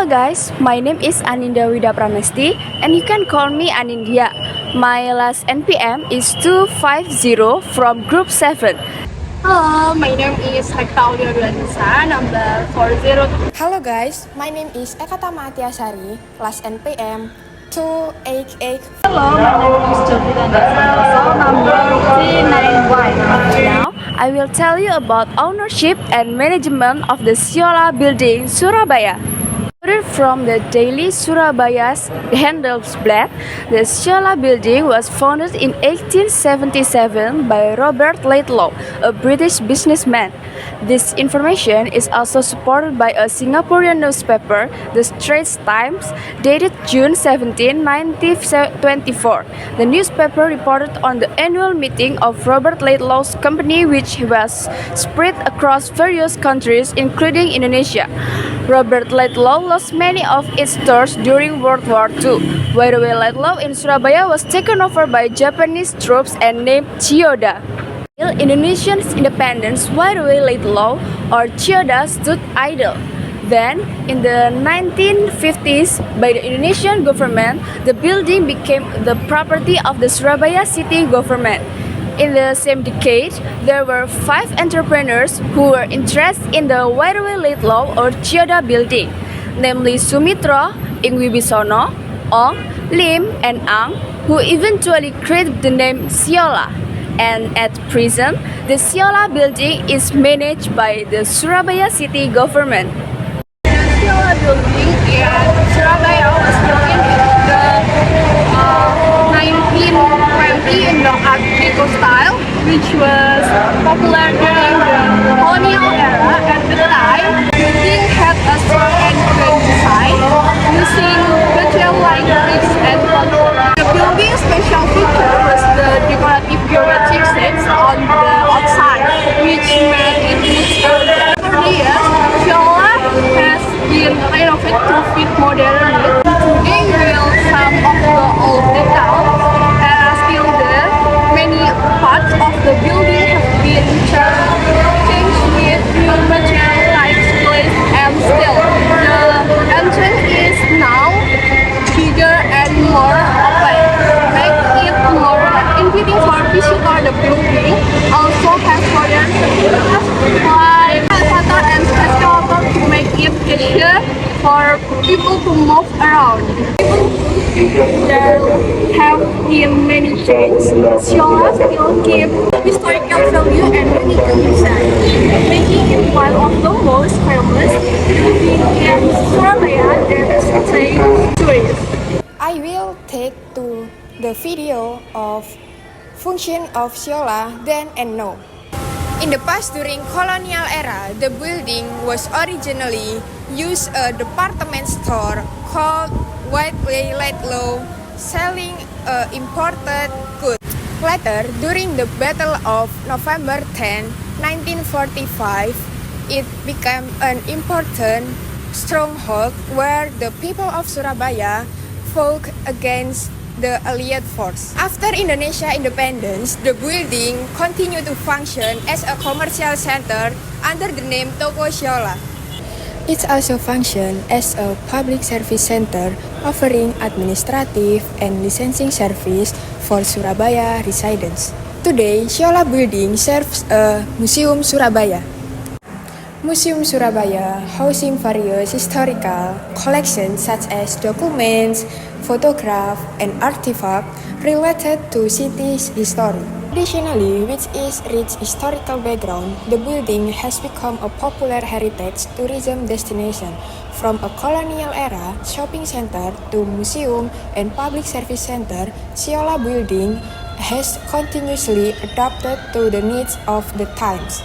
guys, my name is Aninda Wida Pramesti and you can call me Anindya. My last NPM is 250 from group 7. Hello, my name is Hektalia Duanisa, number 402. Hello guys, my name is Ekatama Atiasari, last NPM 288. Hello, my name is Jovita Dasarso, number 391. Now, I will tell you about ownership and management of the Siola building, Surabaya. From the Daily Surabaya's Handelsblad, the Siola building was founded in 1877 by Robert Laidlaw, a British businessman. This information is also supported by a Singaporean newspaper, the Straits Times, dated June 17, 1924. The newspaper reported on the annual meeting of Robert Laidlaw's company, which was spread across various countries, including Indonesia. Robert Laidlaw lost many of its stores during World War II. Wairui Laidlaw in Surabaya was taken over by Japanese troops and named Chiyoda. Till Indonesia's independence, Wairui Laidlaw or Chiyoda stood idle. Then, in the 1950s, by the Indonesian government, the building became the property of the Surabaya city government. In the same decade, there were 5 entrepreneurs who were interested in the Wairui Laidlaw or Chiyoda building, namely Sumitra, Ingwibisono, Ong, Lim, and Ang, who eventually created the name Siola. And at present, the Siola building is managed by the Surabaya city government. The Siola building in Surabaya was built in the 1920 in the Art Deco style, which was popular during the colonial era. At the time, the building had a strong and grand design, using material-like bricks and concrete. The building's special feature was the decorative geometric shapes on the outside, which made it look elegant. Over the years, Siola has been renovated to fit modern needs. Today, while some of the old decals are still there, many parts of the building have been changed with new materials like glass and steel. The entrance is now bigger and more open, making it more inviting for visitors. The building also has modern facilities like elevator and escalator to make it easier for people to move around. There have been many changes. Siola still keep historical value and unique design, making it one of the most famous buildings in Surabaya that stays tourists. I will take to the video of function of Siola then and now. In the past, during colonial era, the building was originally used a department store called Wairui Laidlaw, selling imported goods. Later, during the Battle of November 10, 1945, it became an important stronghold where the people of Surabaya fought against the Allied force. After Indonesia independence, the building continued to function as a commercial center under the name Toko Siola. It also functioned as a public service center offering administrative and licensing service for Surabaya residents. Today, Siola building serves a Museum Surabaya. Museum Surabaya housing various historical collections such as documents, photographs, and artifacts related to city's history. Additionally, with its rich historical background, the building has become a popular heritage tourism destination. From a colonial era shopping center to museum and public service center, Siola building has continuously adapted to the needs of the times.